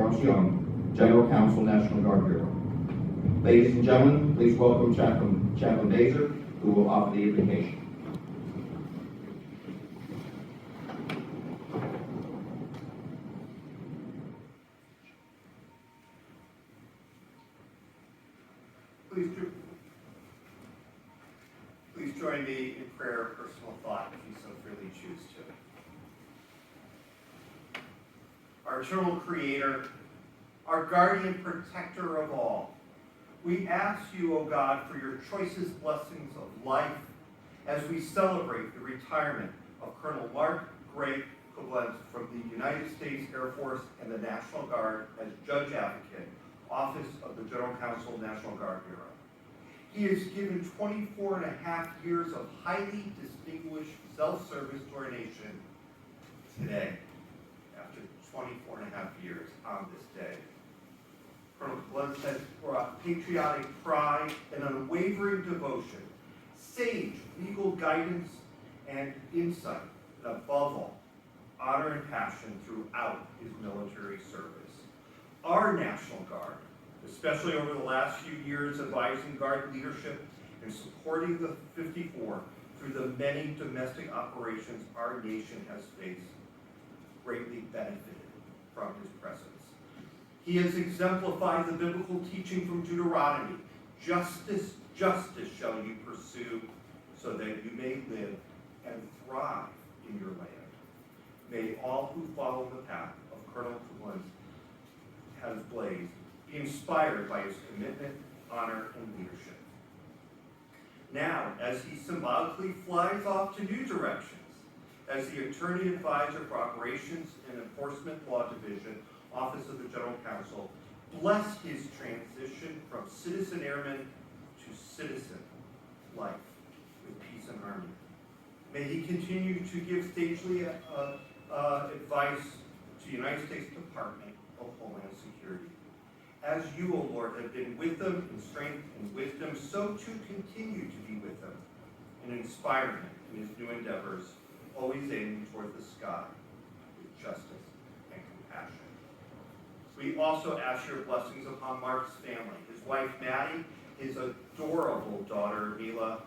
Charles Young, General Counsel, National Guard Bureau. Ladies and gentlemen, please welcome Chaplain Bazer, who will offer the invocation. Please join me in prayer of personal thought if you so freely choose to. Our eternal Creator, our guardian protector of all, we ask you, O God, for your choicest blessings of life as we celebrate the retirement of Col Marc G. Koblentz from the United States Air Force and the National Guard as Judge Advocate, Office of the General Counsel, National Guard Bureau. He has given 24 and a half years of highly distinguished self-service to our nation today, after 24 and a half years on this day. Col Koblentz has brought patriotic pride and unwavering devotion, sage legal guidance and insight, and above all, honor and passion throughout his military service. Our National Guard, especially over the last few years advising Guard leadership and supporting the 54 through the many domestic operations our nation has faced, greatly benefited from his presence. He has exemplified the biblical teaching from Deuteronomy, justice shall you pursue, so that you may live and thrive in your land. May all who follow the path of Col Koblentz has blazed be inspired by his commitment, honor, and leadership. Now, as he symbolically flies off to new directions, as the Attorney Advisor for Operations and Enforcement Law Division, Office of the General Counsel, bless his transition from citizen airman to citizen life with peace and harmony. May he continue to give sagely advice to the United States Department of Homeland Security. As you, O Lord, have been with them in strength and wisdom, so too continue to be with them and inspire him in his new endeavors, always aiming toward the sky with justice and compassion. We also ask your blessings upon Mark's family, his wife Maddie, his adorable daughter Mila,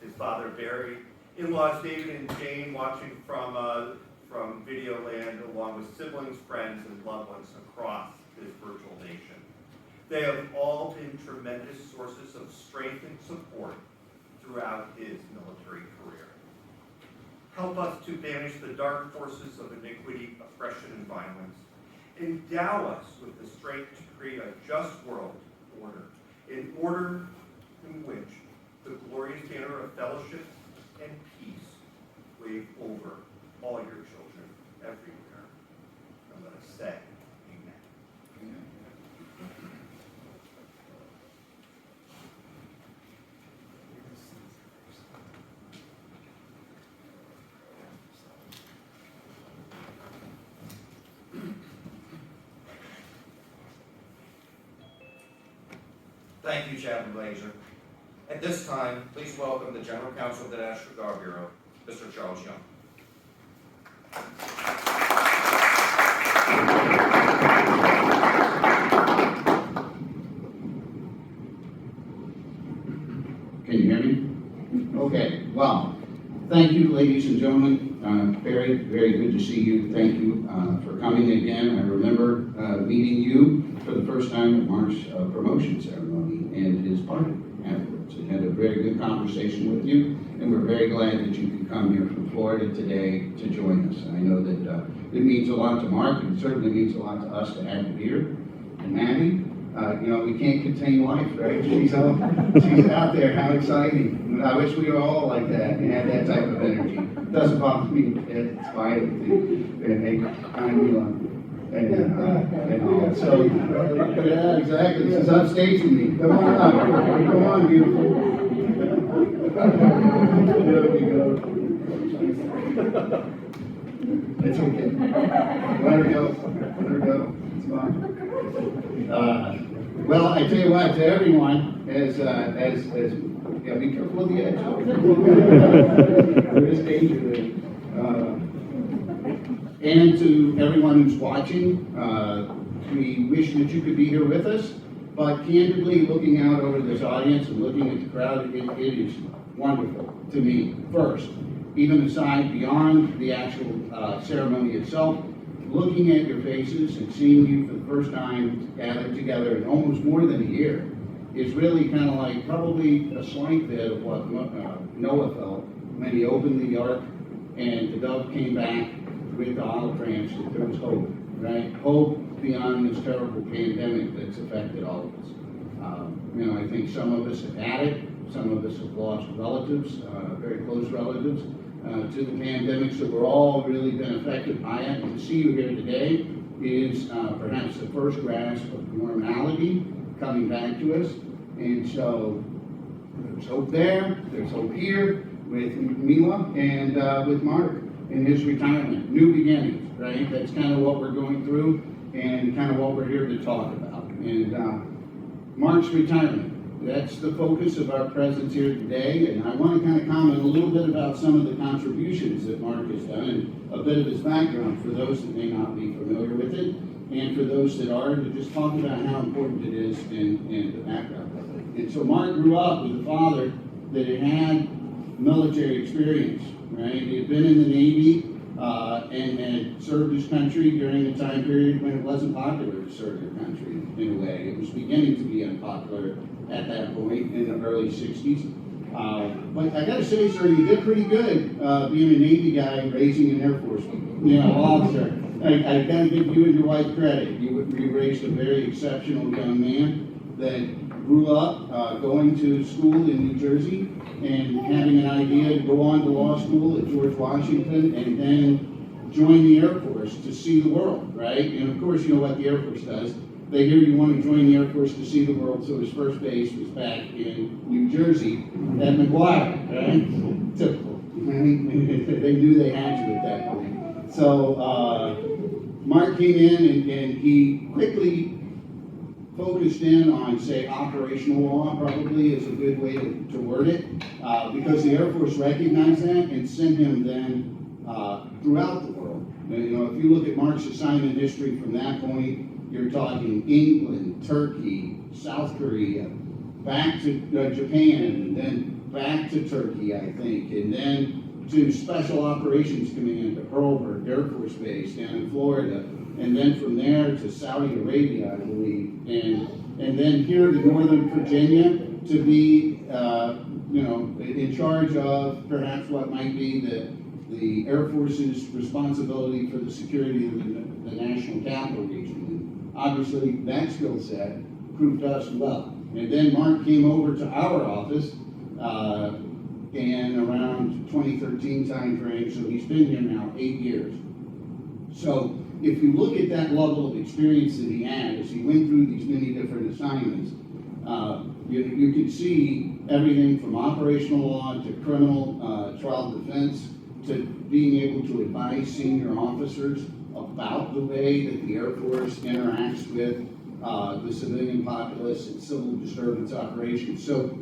his father Barry, in-laws David and Jane watching from video land, along with siblings, friends, and loved ones across this virtual nation. They have all been tremendous sources of strength and support throughout his military career. Help us to banish the dark forces of iniquity, oppression, and violence. Endow us with the strength to create a just world order, an order in which the glorious banner of fellowship and peace wave over all your children everywhere. And let us say, amen. Amen. Thank you, Chaplain Bazer. At this time, please welcome the General Counsel of the National Guard Bureau, Mr. Charles Young. Can you hear me? Okay, well, thank you, ladies and gentlemen. Very, very good to see you. Thank you for coming again. I remember meeting you for the first time at Mark's promotion ceremony and his party afterwards. I had a very good conversation with you, and we're very glad that you could come here from Florida today to join us. I know that it means a lot to Mark, and it certainly means a lot to us to have you here. And Maddie, we can't contain life, right? She's out there. How exciting. I wish we were all like that and had that type of energy. It doesn't bother me. It's fine. And I'm Elon. And so, yeah, exactly. This is upstaging me. Come on up. Come on, beautiful. There we go. It's okay. Let her go. Let her go. It's fine. Well, I tell you what, to everyone, as be careful of the edge. There is danger there. And to everyone who's watching, We wish that you could be here with us, but candidly, looking out over this audience and looking at the crowd, it is wonderful to me, first. Even aside beyond the actual ceremony itself, looking at your faces and seeing you for the first time gathered together in almost more than a year is really kind of like probably a slight bit of what Noah felt when he opened the ark and the dove came back with the olive branch, that there was hope, right? Hope beyond this terrible pandemic that's affected all of us. I think some of us have had it, some of us have lost relatives, very close relatives, to the pandemic, so we're all really been affected by it. And to see you here today is perhaps the first grasp of normality coming back to us. And so there's hope there, there's hope here with Mila and with Mark in his retirement. New beginnings, right? That's kind of what we're going through and kind of what we're here to talk about. And Mark's retirement, that's the focus of our presence here today. And I want to kind of comment a little bit about some of the contributions that Mark has done and a bit of his background for those that may not be familiar with it, and for those that are, to just talk about how important it is and the background of it. And so Mark grew up with a father that had military experience, right? He had been in the Navy and had served his country during a time period when it wasn't popular to serve your country in a way. It was beginning to be unpopular at that point in the early 60s. But I gotta say, sir, you did pretty good being a Navy guy raising an Air Force officer. I gotta give you and your wife credit. You raised a very exceptional young man that grew up going to school in New Jersey and having an idea to go on to law school at George Washington and then join the Air Force to see the world, right? And of course, you know what the Air Force does. They hear you want to join the Air Force to see the world, so his first base was back in New Jersey at McGuire, right? Typical. They knew they had you at that point. So Mark came in and he quickly focused in on, say, operational law, probably is a good way to word it, because the Air Force recognized that and sent him then throughout the world. If you look at Mark's assignment history from that point, you're talking England, Turkey, South Korea, back to Japan, and then back to Turkey, I think, and then to Special Operations Command at Pearlburg Air Force Base down in Florida, and then from there to Saudi Arabia, I believe, and then here to Northern Virginia to be, in charge of perhaps what might be the Air Force's responsibility for the security of the national capital region. Obviously, that skill set proved us well. And then Mark came over to our office in around 2013 timeframe, so he's been here now 8 years. So if you look at that level of experience that he had as he went through these many different assignments, you could see everything from operational law to criminal trial defense to being able to advise senior officers about the way that the Air Force interacts with the civilian populace and civil disturbance operations. So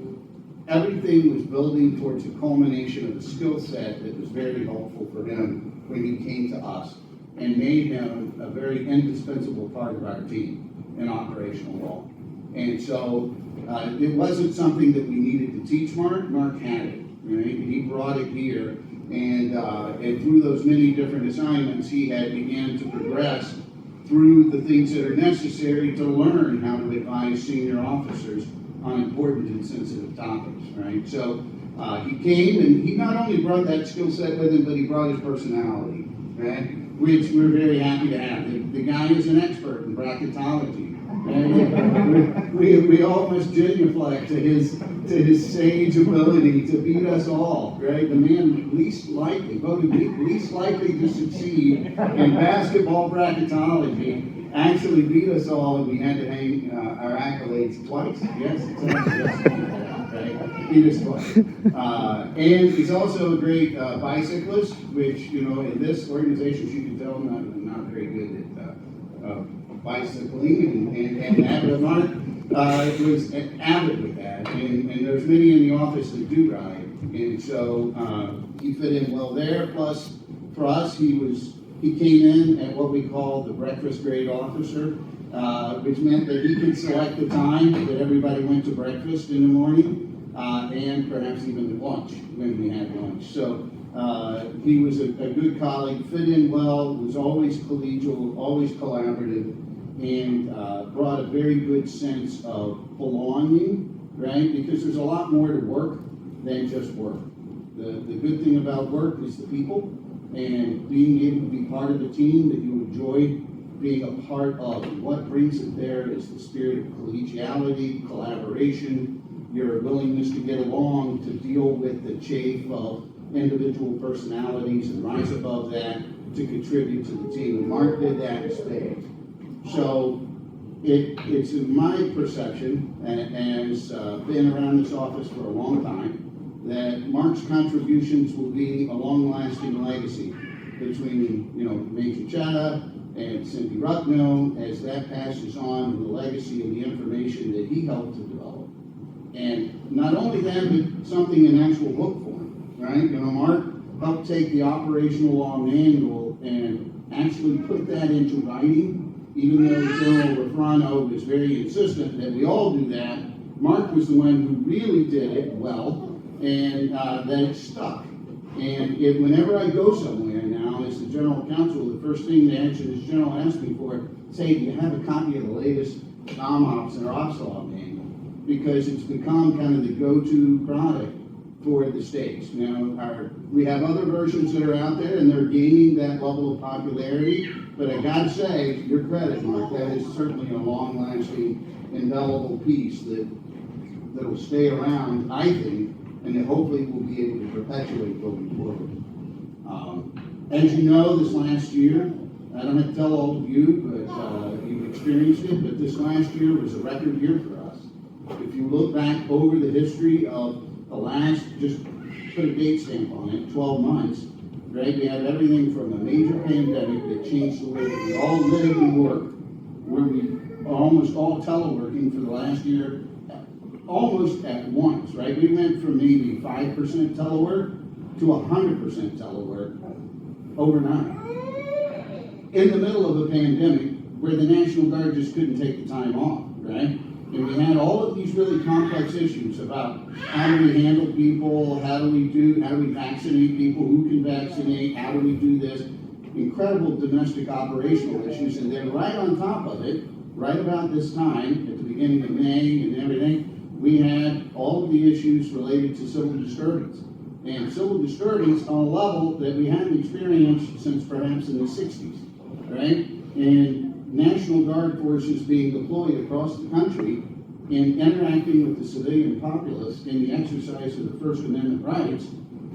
everything was building towards a culmination of a skill set that was very helpful for him when he came to us and made him a very indispensable part of our team in operational law. And so it wasn't something that we needed to teach Mark. Mark had it, right? He brought it here. And through those many different assignments, he had began to progress through the things that are necessary to learn how to advise senior officers on important and sensitive topics, right? So he came and he not only brought that skill set with him, but he brought his personality, right? Which we're very happy to have. The guy is an expert in bracketology. And we all must genuflect to his sage ability to beat us all, right? The man voted least likely to succeed in basketball bracketology actually beat us all, and we had to hang our accolades twice. Yes, right? Beat us twice. And he's also a great bicyclist, which, in this organization, you can tell I'm not very good at bicycling and avid. Mark was avid with that, and there's many in the office that do ride, and so he fit in well there. Plus, for us, he came in at what we call the breakfast grade officer, which meant that he could select the time that everybody went to breakfast in the morning, and perhaps even at lunch, when we had lunch. So he was a good colleague, fit in well, was always collegial, always collaborative, and brought a very good sense of belonging, right? Because there's a lot more to work than just work. The good thing about work is the people, and being able to be part of a team that you enjoy being a part of. What brings it there is the spirit of collegiality, collaboration, your willingness to get along, to deal with the chafe of individual personalities and rise above that to contribute to the team. And Mark did that in spades. So it's in my perception, and as been around this office for a long time, that Mark's contributions will be a long-lasting legacy between, Major Chetta and Cindy Ruckno, as that passes on the legacy and the information that he helped to develop. And not only that, but something in actual book form, right? Mark helped take the operational law manual and actually put that into writing, even though General Refrano was very insistent that we all do that. Mark was the one who really did it well, and that it stuck. And whenever I go somewhere now as the general counsel, the first thing the adjutant general asks me for is, hey, do you have a copy of the latest ops or ops law manual? Because it's become kind of the go-to product for the states. We have other versions that are out there, and they're gaining that level of popularity. But I gotta say, your credit, Mark, that is certainly a long-lasting, indelible piece that'll stay around, I think, and that hopefully we'll be able to perpetuate going forward. As you know, this last year, I don't have to tell all of you, but you've experienced it, but this last year was a record year for us. If you look back over the history of the last, just put a date stamp on it, 12 months, right? We had everything from a major pandemic that changed the way that we all live and work, where we are almost all teleworking for the last year, almost at once, right? We went from maybe 5% telework to 100% telework overnight. In the middle of a pandemic where the National Guard just couldn't take the time off, right? And we had all of these really complex issues about how do we handle people, how do we vaccinate people, who can vaccinate, how do we do this? Incredible domestic operational issues, and then right on top of it, right about this time, at the beginning of May and everything, we had all of the issues related to civil disturbance. And civil disturbance on a level that we hadn't experienced since perhaps in the 60s, right? And National Guard forces being deployed across the country and interacting with the civilian populace in the exercise of the First Amendment rights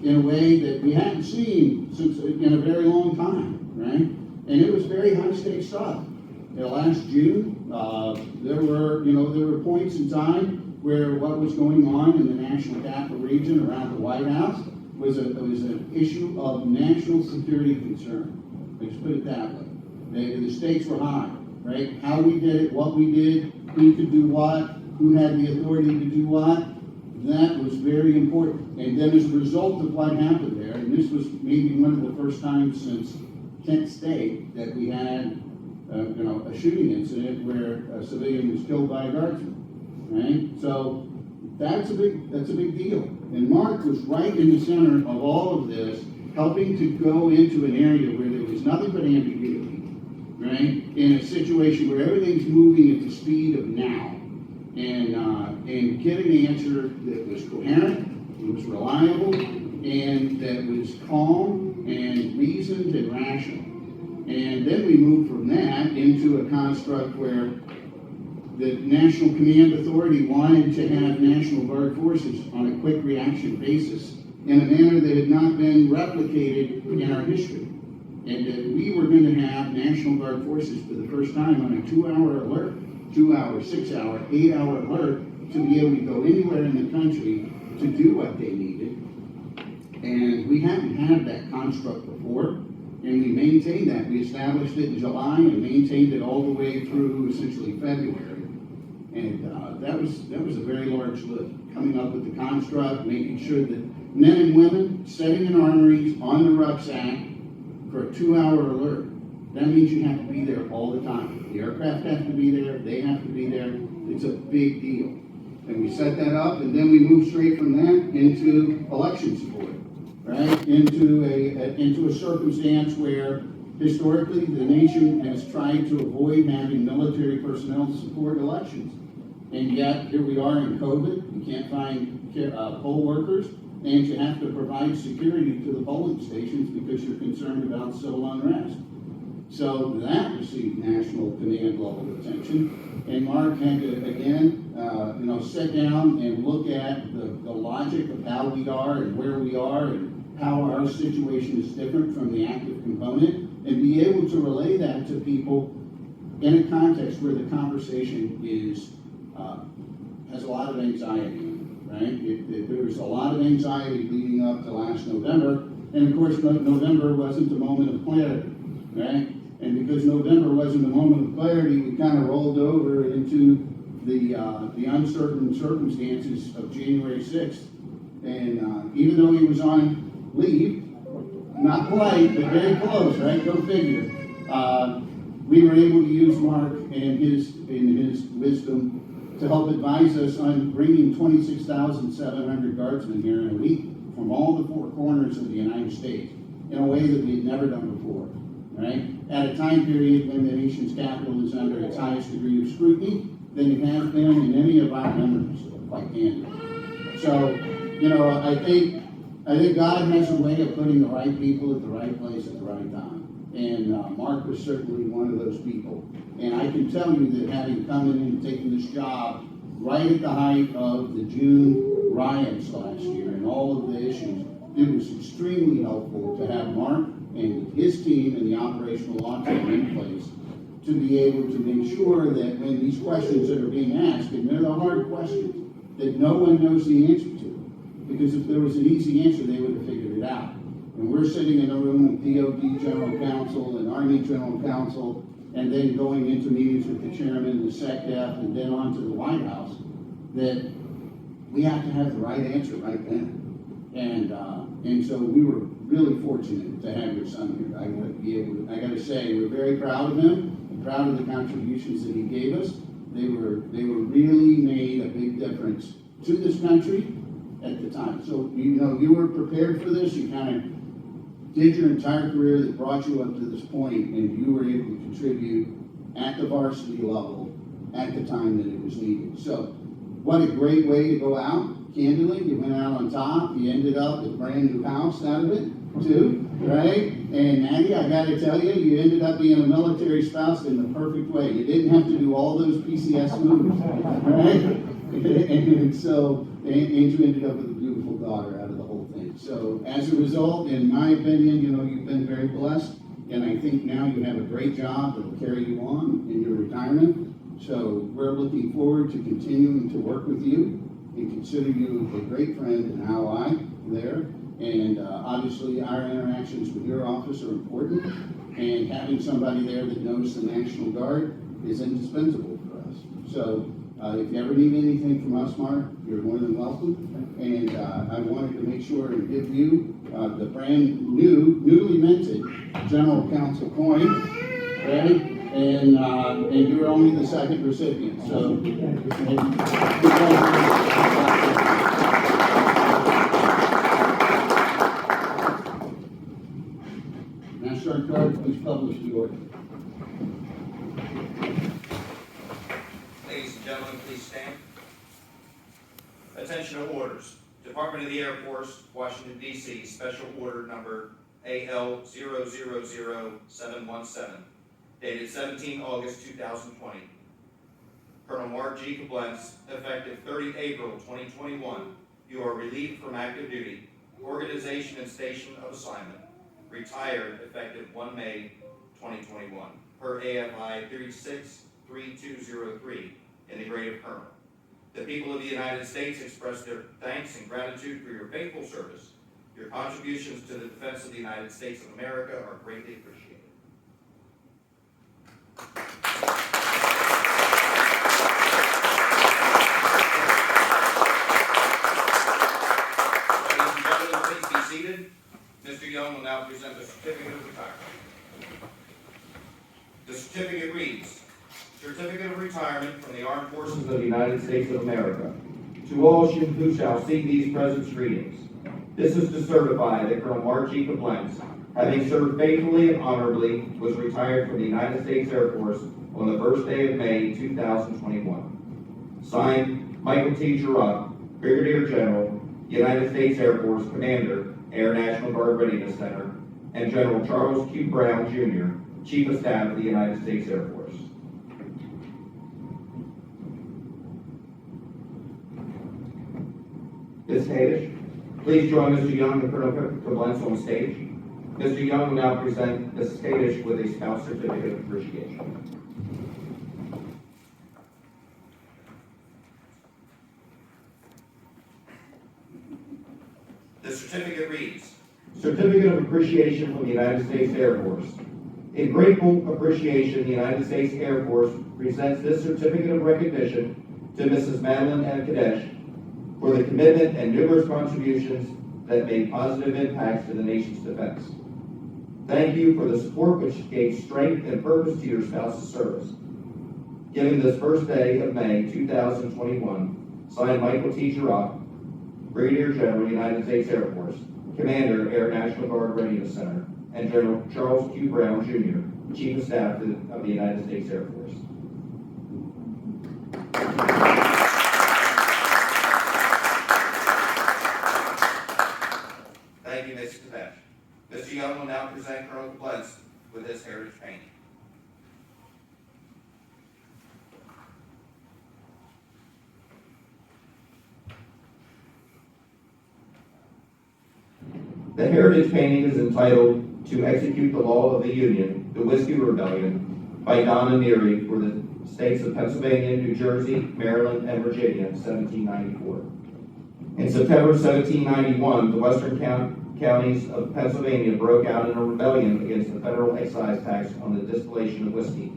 in a way that we hadn't seen since in a very long time, right? And it was very high-stakes stuff. Last June, there were points in time where what was going on in the National Capital Region around the White House was an issue of national security concern. Let's put it that way. The stakes were high, right? How we did it, what we did, who could do what, who had the authority to do what, that was very important. And then as a result of what happened there, and this was maybe one of the first times since Kent State that we had a shooting incident where a civilian was killed by a guardsman. Right? So that's a big deal. And Mark was right in the center of all of this, helping to go into an area where there was nothing but ambiguity, right? In a situation where everything's moving at the speed of now, and get an answer that was coherent, it was reliable, and that was calm and reasoned and rational. And then we moved from that into a construct where the National Command Authority wanted to have National Guard forces on a quick reaction basis in a manner that had not been replicated in our history. And that we were going to have National Guard forces for the first time on a 2-hour alert, 2-hour, 6-hour, 8-hour alert to be able to go anywhere in the country to do what they needed. And we hadn't had that construct before, and we maintained that. We established it in July and maintained it all the way through essentially February. And that was a very large lift, coming up with the construct, making sure that men and women sitting in armories on the rucksack for a 2-hour alert That means you have to be there all the time. The aircraft have to be there, they have to be there. It's a big deal. And we set that up, and then we move straight from that into election support, right? Into a circumstance where historically the nation has tried to avoid having military personnel to support elections. And yet, here we are in COVID, you can't find poll workers, and you have to provide security to the polling stations because you're concerned about civil unrest. So that received national command level attention. And Mark had to, again, sit down and look at the logic of how we are and where we are and how our situation is different from the active component, and be able to relay that to people in a context where the conversation is has a lot of anxiety, right? There was a lot of anxiety leading up to last November, and of course November wasn't the moment of clarity, right? And because November wasn't a moment of clarity, we kind of rolled over into the uncertain circumstances of January 6th. And even though he was on leave, not quite, but very close, right? Go figure. We were able to use Mark and his wisdom to help advise us on bringing 26,700 guardsmen here in a week from all the four corners of the United States in a way that we had never done before, right? At a time period when the nation's capital is under its highest degree of scrutiny than it has been in any of our memories, quite candidly. So, I think God has a way of putting the right people at the right place at the right time. And Mark was certainly one of those people. And I can tell you that having come in and taken this job right at the height of the June riots last year and all of the issues, it was extremely helpful to have Mark and his team and the operational law team in place to be able to make sure that when these questions that are being asked, and they're the hard questions, that no one knows the answer to. Because if there was an easy answer, they would have figured it out. And we're sitting in a room with DOD General Counsel and Army General Counsel, and then going into meetings with the chairman, the SecDef, and then on to the White House, that we have to have the right answer right then. And so we were really fortunate to have your son here. I gotta say, we're very proud of him, and proud of the contributions that he gave us. They really made a big difference to this country at the time. So, you were prepared for this, you kind of did your entire career that brought you up to this point, and you were able to contribute at the varsity level at the time that it was needed. So, what a great way to go out. Candidly, you went out on top. You ended up with a brand new house out of it, too, right? And Maddie, I got to tell you, you ended up being a military spouse in the perfect way. You didn't have to do all those PCS moves, right? And so, and you ended up with a beautiful daughter out of the whole thing. So, as a result, in my opinion, you've been very blessed, and I think now you have a great job that will carry you on in your retirement. So, we're looking forward to continuing to work with you and consider you a great friend and ally there. And obviously our interactions with your office are important, and having somebody there that knows the National Guard is indispensable for us. So if you ever need anything from us, Mark, you're more than welcome. And I wanted to make sure and give you the brand newly minted General Counsel coin, right? And you're only the second recipient, so. National Guard, please publish the order. Ladies and gentlemen, please stand. Attention to orders. Department of the Air Force, Washington, D.C., Special Order Number AL000717. Dated 17 August 2020. Col Marc G. Koblentz, effective 30 April 2021, you are relieved from active duty, organization and station of assignment, retired effective 1 May 2021, per AFI 363203 in the grade of Colonel. The people of the United States express their thanks and gratitude for your faithful service. Your contributions to the defense of the United States of America are greatly appreciated. Ladies and gentlemen, please be seated. Mr. Young will now present the certificate of retirement. The certificate reads, Certificate of Retirement from the Armed Forces of the United States of America. To all who shall see these present readings, this is to certify that Col Marc G. Koblentz, having served faithfully and honorably, was retired from the United States Air Force on the 1st day of May, 2021. Signed, Michael T. Giroux, Brigadier General, United States Air Force Commander, Air National Guard Readiness Center, and General Charles Q. Brown, Jr., Chief of Staff of the United States Air Force. Ms. Kadish, please join Mr. Young and Colonel Koblentz on stage. Mr. Young will now present Ms. Kadish with a spouse certificate of appreciation. The certificate reads, Certificate of Appreciation from the United States Air Force. In grateful appreciation, the United States Air Force presents this certificate of recognition to Mrs. Madeline M. Kadesh for the commitment and numerous contributions that made positive impacts to the nation's defense. Thank you for the support which gave strength and purpose to your spouse's service. Given this first day of May 2021, signed Michael T. Giroux, Brigadier General, United States Air Force, Commander, Air National Guard Readiness Center, and General Charles Q. Brown, Jr., Chief of Staff of the United States Air Force. Thank you, Mr. Kadesh. Mr. Young will now present Colonel Koblentz with his heritage painting. The heritage painting is entitled To Execute the Law of the Union, the Whiskey Rebellion, by Donna Neary for the states of Pennsylvania, New Jersey, Maryland, and Virginia, 1794. In September 1791, the western counties of Pennsylvania broke out in a rebellion against the federal excise tax on the distillation of whiskey.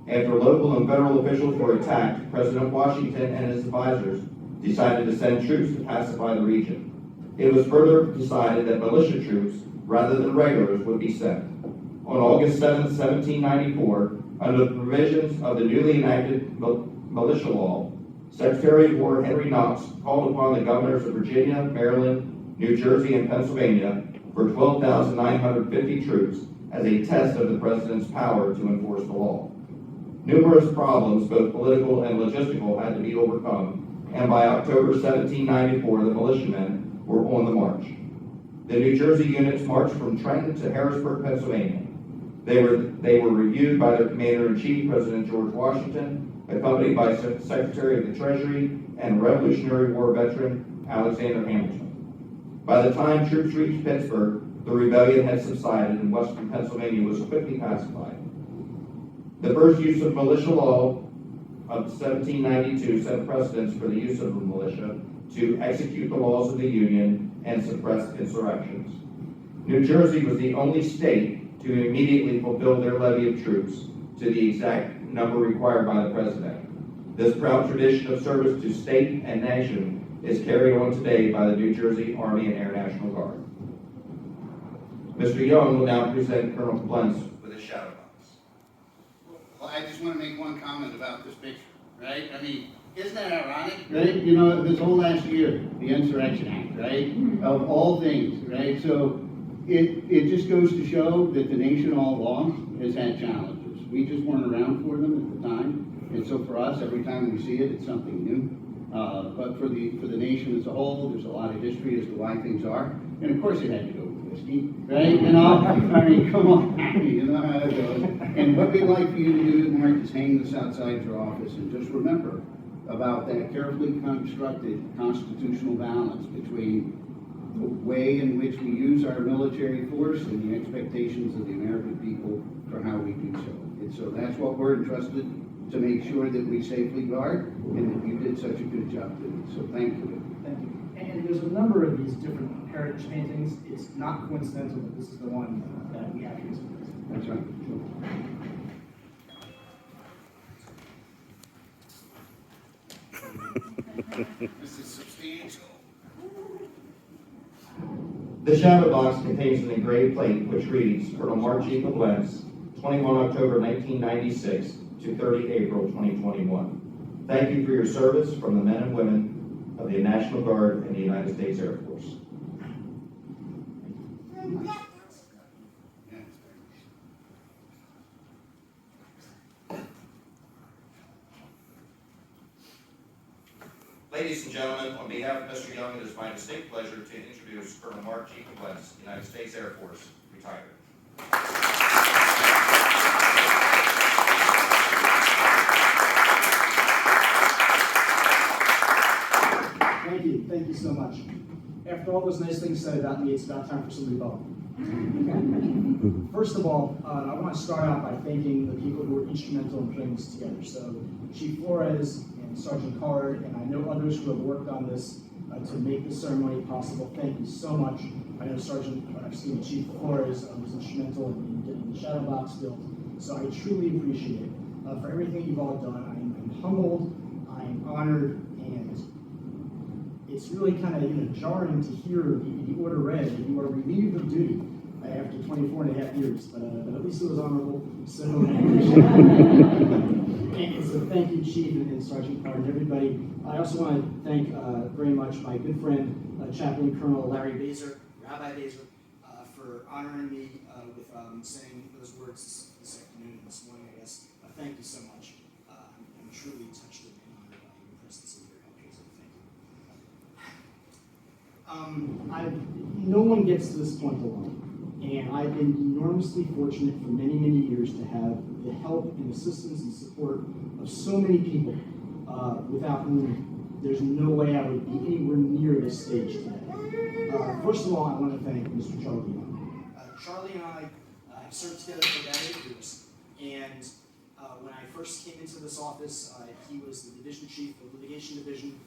After local and federal officials were attacked, President Washington and his advisors decided to send troops to pacify the region. It was further decided that militia troops, rather than regulars, would be sent. On August 7, 1794, under the provisions of the newly enacted militia law, Secretary of War Henry Knox called upon the governors of Virginia, Maryland, New Jersey, and Pennsylvania for 12,950 troops as a test of the president's power to enforce the law. Numerous problems, both political and logistical, had to be overcome, and by October 1794, the militiamen were on the march. The New Jersey units marched from Trenton to Harrisburg, Pennsylvania. They were reviewed by their Commander-in-Chief, President George Washington, accompanied by Secretary of the Treasury and Revolutionary War veteran Alexander Hamilton. By the time troops reached Pittsburgh, the rebellion had subsided and western Pennsylvania was quickly pacified. The first use of militia law of 1792 set precedents for the use of the militia to execute the laws of the Union and suppress insurrections. New Jersey was the only state to immediately fulfill their levy of troops to the exact number required by the President. This proud tradition of service to state and nation is carried on today by the New Jersey Army and Air National Guard. Mr. Young will now present Colonel Koblentz With his shadow box. Well, I just want to make one comment about this picture, right? I mean, isn't that ironic, right? You know, this whole last year, the Insurrection Act, right? Of all things, right? So it just goes to show that the nation all along has had challenges. We just weren't around for them at the time. And so for us, every time we see it, it's something new. But for the nation as a whole, there's a lot of history as to why things are. And of course it had to go with whiskey, right? And I mean, come on, you know how it goes. And what we'd like for you to do, Mark, is hang this outside your office and just remember about that carefully constructed constitutional balance between the way in which we use our military force and the expectations of the American people for how we do so. And so that's what we're entrusted to make sure that we safely guard, and that you did such a good job doing. So thank you. Thank you. And there's a number of these different heritage paintings. It's not coincidental that this is the one that we have here. That's right. This is substantial. The shadow box contains an engraved plate which reads, Col Marc G. Koblentz, 21 October 1996 to 30 April 2021. Thank you for your service from the men and women of the National Guard and the United States Air Force. Ladies and gentlemen, on behalf of Mr. Young, it is my distinct pleasure to introduce Col Marc G, United States Air Force, retired. Thank you so much. After all those nice things said about me, it's about time for some rebuttal. First of all, I want to start out by thanking the people who were instrumental in putting this together. So Chief Flores and Sergeant Card, and I know others who have worked on this to make this ceremony possible. Thank you so much. I know Chief Flores was instrumental in getting the shadow box built. So I truly appreciate it. For everything you've all done, I'm humbled, I'm honored, and it's really kind of jarring to hear the order read that you are relieved of duty after 24 and a half years, but at least it was honorable, so I appreciate it. And so thank you, Chief and Sergeant Card and everybody. I also want to thank very much my good friend, Chaplain Colonel Larry Bazer, Rabbi Bazer, for honoring me with saying those words this afternoon and this morning, I guess. Thank you so much. I'm truly touched and honored by your presence and your help. So thank you. No one gets to this point alone. And I've been enormously fortunate for many, many years to have the help and assistance and support of so many people without whom there's no way I would be anywhere near this stage today. First of all, I want to thank Mr. Charlie Young. Charlie and I have served together for about 8 years. And when I first came into this office, he was the division chief of litigation division.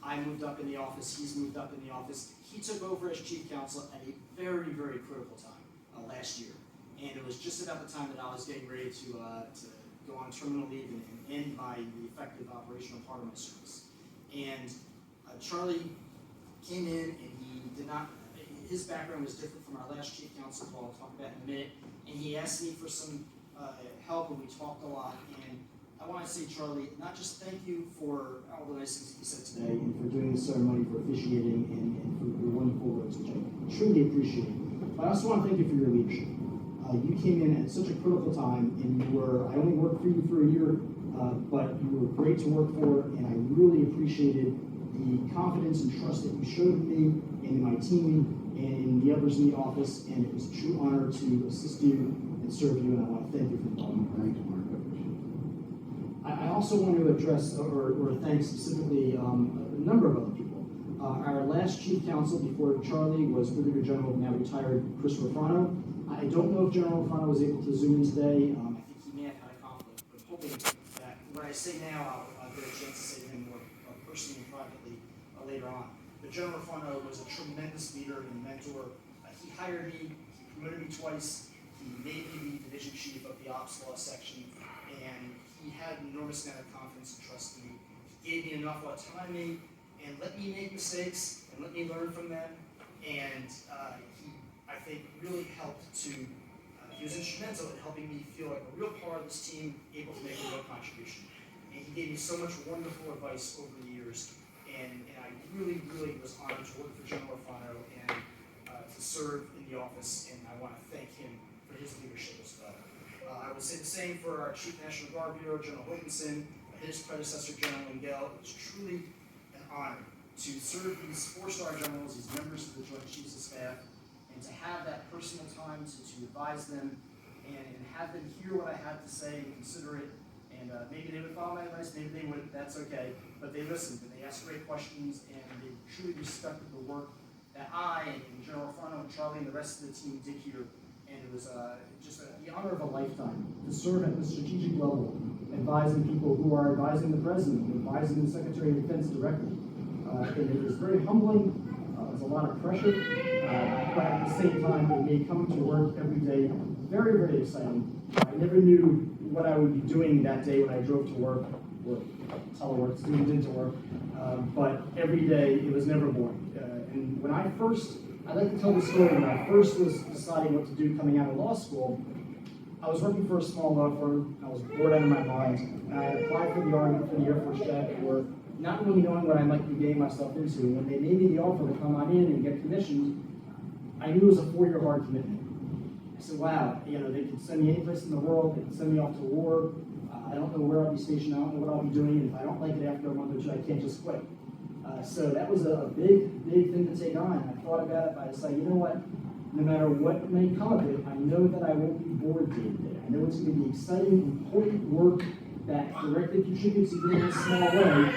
I moved up in the office, he's moved up in the office. He took over as chief counsel at a very, very critical time last year. And it was just about the time that I was getting ready to go on terminal leave and end my effective operational part of my service. And Charlie came in and he did not, his background was different from our last chief counsel, who I'll talk about in a minute. And he asked me for some help, and we talked a lot. And I want to say, Charlie, not just thank you for all the nice things that you said today, and for doing the ceremony, for officiating, and for your wonderful words, which I truly appreciate. But I also want to thank you for your leadership. You came in at such a critical time, and you were, I only worked for you for a year, but you were great to work for, and I really appreciated the confidence and trust that you showed me and my team and in the others in the office, and it was a true honor to assist you and serve you, and I want to thank you for that. Thanks, Mark. I also want to address or thank specifically a number of other people. Our last chief counsel before Charlie was Brigadier General, now retired, Chris Rufano. I don't know if General Rufano was able to zoom in today. I think he may have had a conflict, but I'm hoping that what I say now, I'll get a chance to say to him more personally and privately later on. But General Rufano was a tremendous leader and mentor. He hired me, he promoted me twice, he made me the division chief of the Ops Law section, and he had an enormous amount of confidence and trust in me. He gave me enough autonomy and let me make mistakes and let me learn from them. And he, I think, really helped to, he was instrumental in helping me feel like a real part of this team, able to make a real contribution. And he gave me so much wonderful advice over the years. And I really, really was honored to work for General Rufano and to serve in the office. And I want to thank him for his leadership as well. I would say the same for our Chief National Guard Bureau, General Wilkinson, his predecessor, General Engel. It was truly an honor to serve these 4-star generals, these members of the Joint Chiefs of Staff, and to have that personal time to advise them and have them hear what I had to say and consider it. And maybe they would follow my advice, maybe they wouldn't, that's okay. But they listened and they asked great questions and they truly respected the work that I and General Rufano and Charlie and the rest of the team did here. And it was just the honor of a lifetime to serve at the strategic level, advising people who are advising the President, advising the Secretary of Defense directly. And it was very humbling. It was a lot of pressure, but at the same time, it made coming to work every day very, very exciting. I never knew what I would be doing that day when I drove to work, or telework, zoomed into work, but every day it was never boring. And when I like to tell the story, when I first was deciding what to do coming out of law school, I was working for a small law firm. I was bored out of my mind, and I applied for the Army for the Air Force job for not really knowing what I might be getting myself into. When they made me the offer to come on in and get commissioned, I knew it was a 4-year hard commitment. I said, wow, they could send me any place in the world. They could send me off to war. I don't know where I'll be stationed. I don't know what I'll be doing. And if I don't like it after a month or two, I can't just quit. So that was a big thing to take on. I thought about it, but I decided, you know what? No matter what may come of it, I know that I won't be bored day to day. I know it's going to be exciting, important work that directly contributes even in a small way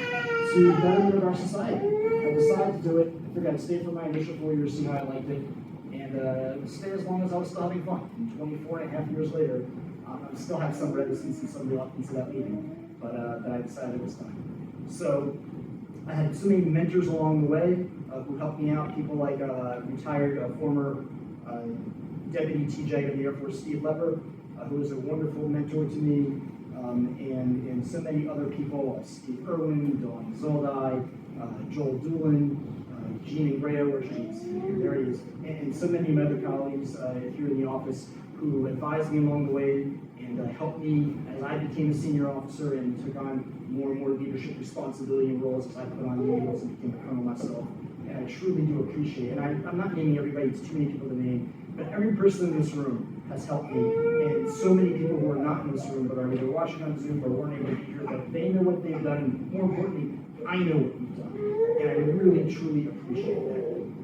to the betterment of our society. I decided to do it. I figured I'd stay for my initial 4 years, see how I liked it, and stay as long as I was still having fun. And 24 and a half years later, I still have some reticence and some reluctance about leaving, but I decided it was time. So I had so many mentors along the way who helped me out, people like retired former Deputy TJ of the Air Force, Steve Lepper, who was a wonderful mentor to me, and so many other people, Steve Irwin, Dawn Zoldai, Joel Doolin, Gene Ingrao, where she's here, there he is, and so many of my other colleagues here in the office who advised me along the way and helped me as I became a senior officer and took on more and more leadership responsibility and roles as I put on the Eagles and became a colonel myself. And I truly do appreciate it. And I'm not naming everybody, it's too many people to name, but every person in this room has helped me. And so many people who are not in this room, but are either watching on Zoom or weren't able to be here, but they know what they've done, and more importantly, I know what you've done. And I really, truly appreciate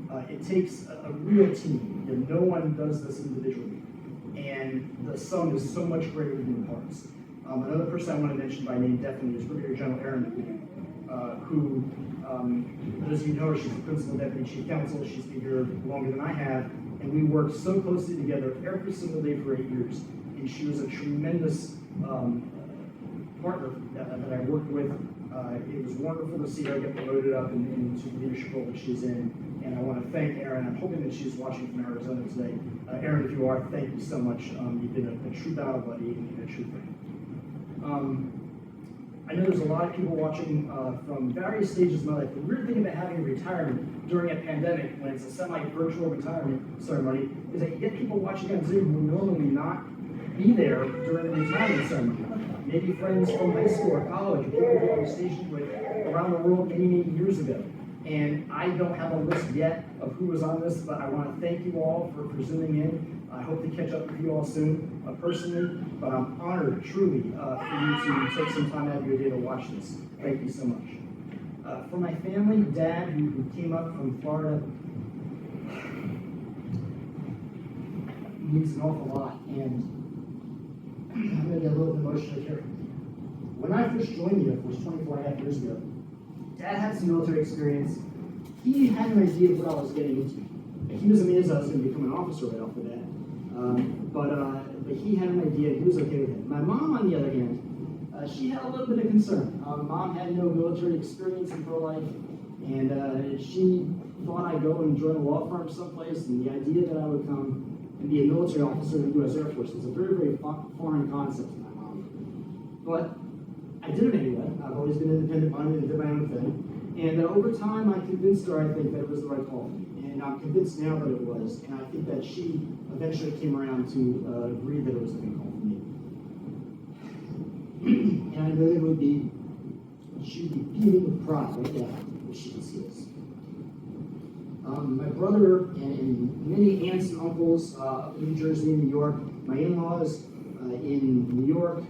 that. It takes a real team. No one does this individually. And the sum is so much greater than the parts. Another person I want to mention by name definitely is Brigadier General Erin McMahon, who, as you know, she's the Principal Deputy Chief Counsel. She's been here longer than I have, and we worked so closely together every single day for 8 years. And she was a tremendous partner that I worked with. It was wonderful to see her get promoted up into the leadership role that she's in. And I want to thank Erin. I'm hoping that she's watching from Arizona today. Erin, if you are, thank you so much. You've been a true battle buddy and a true friend. I know there's a lot of people watching from various stages of my life. The weird thing about having a retirement during a pandemic, when it's a semi-virtual retirement ceremony, is that you get people watching on Zoom who would normally not be there during the retirement ceremony. Maybe friends from high school or college, or people who I was stationed with around the world many years ago. And I don't have a list yet of who was on this, but I want to thank you all for zooming in. I hope to catch up with you all soon, personally, but I'm honored, truly, for you to take some time out of your day to watch this. Thank you so much. For my family, Dad, who came up from Florida, means an awful lot, and I'm going to get a little bit emotional here. When I first joined the Air Force 24 and a half years ago, Dad had some military experience. He had an idea of what I was getting into. He doesn't mean I was going to become an officer right off the bat. But he had an idea, and he was okay with it. My mom, on the other hand, she had a little bit of concern. Mom had no military experience in her life, and she thought I'd go and join a law firm someplace, and the idea that I would come and be a military officer in the U.S. Air Force was a very foreign concept to my mom. But I did it anyway. I've always been independent-minded and did my own thing. And over time, I convinced her, I think, that it was the right call for me. And I'm convinced now that it was. And I think that she eventually came around to agree that it was the right call for me. And I know it would be, she would be beaming with pride right now if she could see this. My brother and many aunts and uncles up in New Jersey and New York, my in-laws in New York,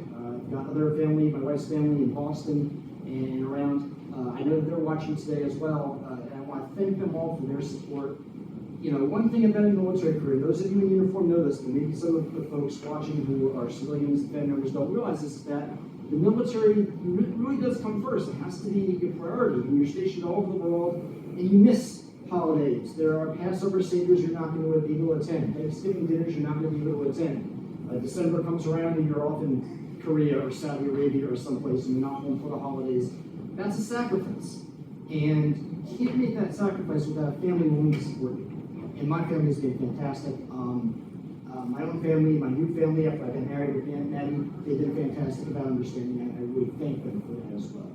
got other family, my wife's family in Boston and around. I know that they're watching today as well, and I want to thank them all for their support. You know, one thing about a military career, those of you in uniform know this, but maybe some of the folks watching who are civilians and family members don't realize this, is that the military really does come first. It has to be a priority. When you're stationed all over the world and you miss holidays, there are Passover Seder's you're not going to be able to attend, Thanksgiving dinners you're not going to be able to attend. December comes around and you're off in Korea or Saudi Arabia or someplace and you're not home for the holidays. That's a sacrifice. And you can't make that sacrifice without a family willing to support you. And my family's been fantastic. My own family, my new family, after I got married with Aunt Maddie, they've been fantastic about understanding that. I really thank them for that as well.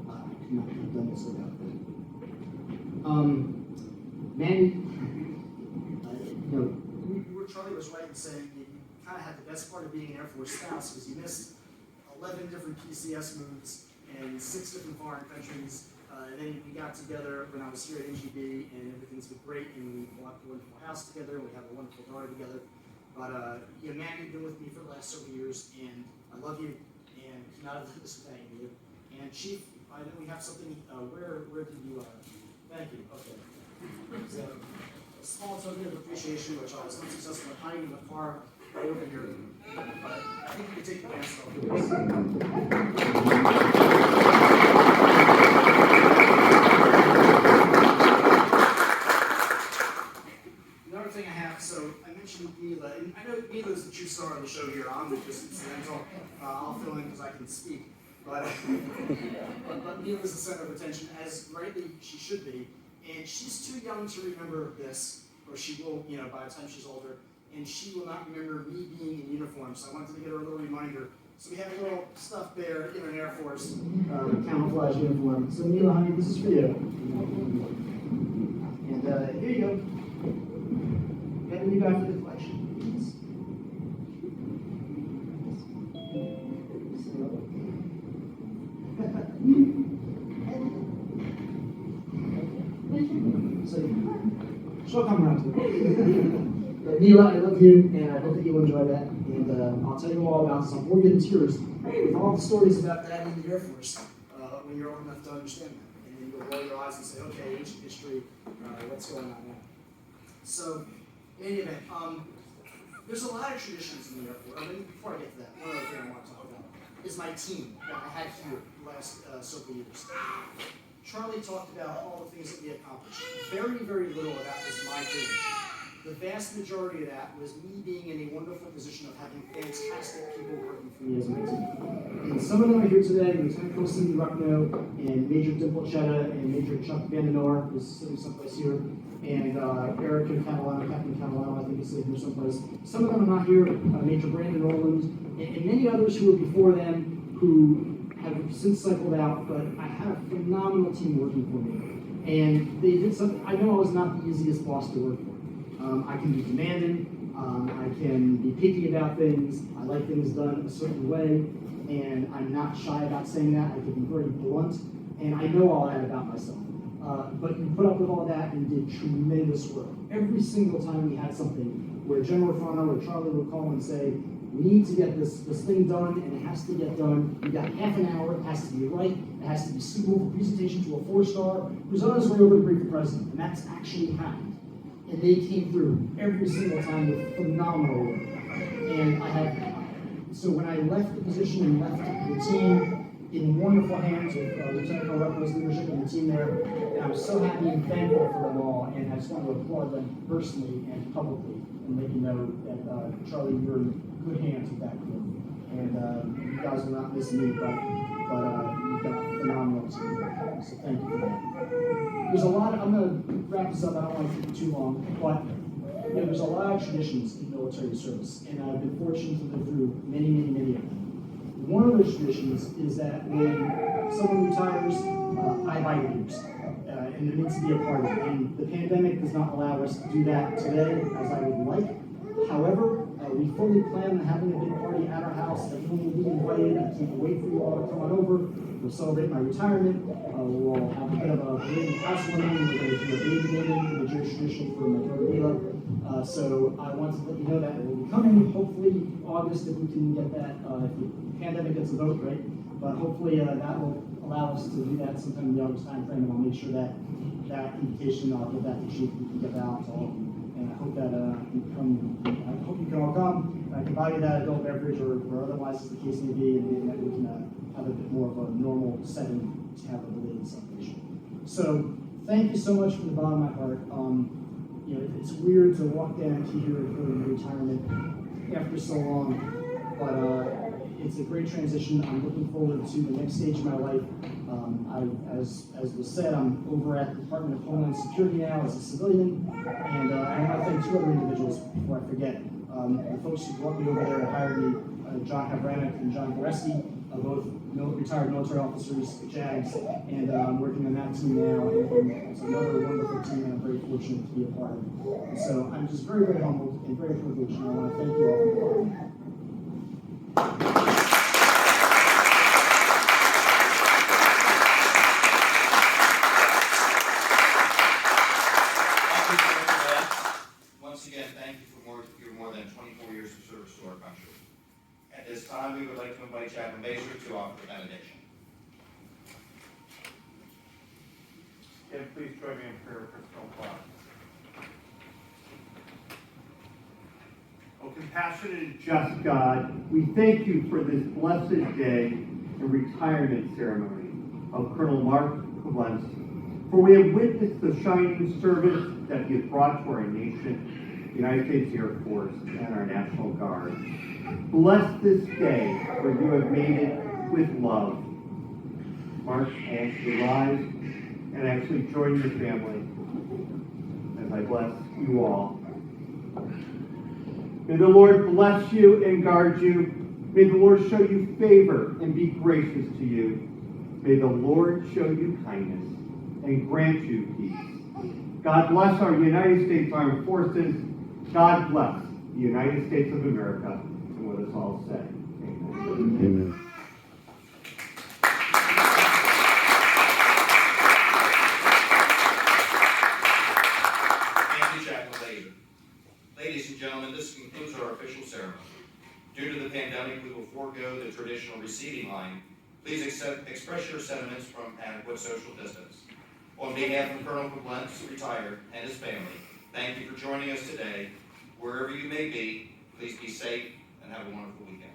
I could not have done this without them. Manny, Charlie was right in saying kind of had the best part of being an Air Force spouse was you missed 11 different PCS moves in 6 different foreign countries. And then we got together when I was here at NGB, and everything's been great, and we bought a wonderful house together, and we have a wonderful daughter together. But man, you've been with me for the last several years, and I love you, and cannot do this without you. And Chief, I know we have something. Where did you? Thank you. Okay. So, a small token of appreciation, which I was unsuccessful in hiding in the car right over here. But I think you can take the mask off. Another thing I have, so I mentioned Mila, and I know Mila's the true star of the show here. I'm just incidental. I'll fill in because I can speak. But Mila's the center of attention, as rightly she should be. And she's too young to remember this, or she will, by the time she's older. And she will not remember me being in uniform. So I wanted to get her a little reminder. So we have a little stuffed bear in an Air Force camouflage uniform. So Mila, honey, this is for you. And here you go. And you got for the collection. So she'll come around to it. Mila, I love you, and I hope that you'll enjoy that. And I'll tell you all about some organ tears with all the stories about that in the Air Force when you're old enough to understand that. And then you'll roll your eyes and say, okay, ancient history, what's going on now? So, in any event, there's a lot of traditions in the Air Force. I mean, before I get to that, one other thing I want to talk about is my team that I had here the last several years. Charlie talked about all the things that we accomplished. Very, very little of that was my doing. The vast majority of that was me being in a wonderful position of having fantastic people working for me as my team. And some of them are here today, Lieutenant Colonel Cindy Ruckno, and Major Dimple Chetta, and Major Chuck Vandenor is sitting someplace here, and Erica Catalano, Captain Catalano, I think is sitting here someplace. Some of them are not here, Major Brandon Rowland, and many others who were before them who have since cycled out, but I had a phenomenal team working for me. And they did something, I know I was not the easiest boss to work for. I can be demanding, I can be picky about things, I like things done a certain way, and I'm not shy about saying that. I can be very blunt, and I know all that about myself. But you put up with all that and did tremendous work. Every single time we had something where General Fano or Charlie would call and say, we need to get this thing done, and it has to get done. You got half an hour, it has to be right, it has to be suitable for presentation to a 4-star, who's on his way over to brief the president, and that's actually happened. And they came through every single time with phenomenal work. And so when I left the position and left the team in wonderful hands with Lieutenant Colonel Ruckno's leadership and the team there, and I was so happy and thankful for them all, and I just want to applaud them personally and publicly, and let you know that Charlie, you're in good hands with that crew. And you guys will not miss me, but you've got a phenomenal team. So thank you for that. There's a lot, I'm going to wrap this up, I don't want to keep it too long, but there's a lot of traditions in military service, and I've been fortunate to live through many, many, many of them. One of those traditions is that when someone retires, I buy the dues, and there needs to be a party. And the pandemic does not allow us to do that today as I would like. However, we fully plan on having a big party at our house. Everyone will be invited. I can't wait for you all to come on over. We'll celebrate my retirement. We'll have a bit of a great housewarming. We're going to do a baby naming, the Jewish tradition for my daughter Mila. So I want to let you know that it will be coming. Hopefully August, if we can get that, if the pandemic gets a vote, right? But hopefully that will allow us to do that sometime in the August time frame, and I'll make sure that that invitation, I'll give that to Chief, we can get that out to all of you. And I hope that I hope you can all come. I can buy you that adult beverage or otherwise as the case may be, and that we can have a bit more of a normal setting to have a related celebration. So thank you so much from the bottom of my heart. It's weird to walk down here for retirement after so long, but it's a great transition. I'm looking forward to the next stage of my life. As was said, I'm over at the Department of Homeland Security now as a civilian, and I want to thank 2 other individuals before I forget. The folks who brought me over there and hired me, John Havranek and John Goreski, both retired military officers, JAGs, and I'm working on that team now, and it's another wonderful team, and I'm very fortunate to be a part of it. And so I'm just very, very humbled and very privileged, and I want to thank you all for being part of it. Once again, thank you for your more than 24 years of service to our country. At this time, we would like to invite Chaplain Bazer to offer the benediction. And please join me in prayer for Col Marc. Oh, compassionate and just God, we thank you for this blessed day and retirement ceremony of Col Marc G, for we have witnessed the shining service that he has brought to our nation, the United States Air Force, and our National Guard. Bless this day, for you have made it with love. Mark, I actually rise and actually join your family as I bless you all. May the Lord bless you and guard you. May the Lord show you favor and be gracious to you. May the Lord show you kindness and grant you peace. God bless our United States Armed Forces. God bless the United States of America. And let us all say, amen. Amen. Thank you, Chaplain Bazer. Ladies and gentlemen, this concludes our official ceremony. Due to the pandemic, we will forego the traditional receiving line. Please express your sentiments from adequate social distance. On behalf of Colonel Koblentz, retired, and his family, thank you for joining us today. Wherever you may be, please be safe and have a wonderful weekend.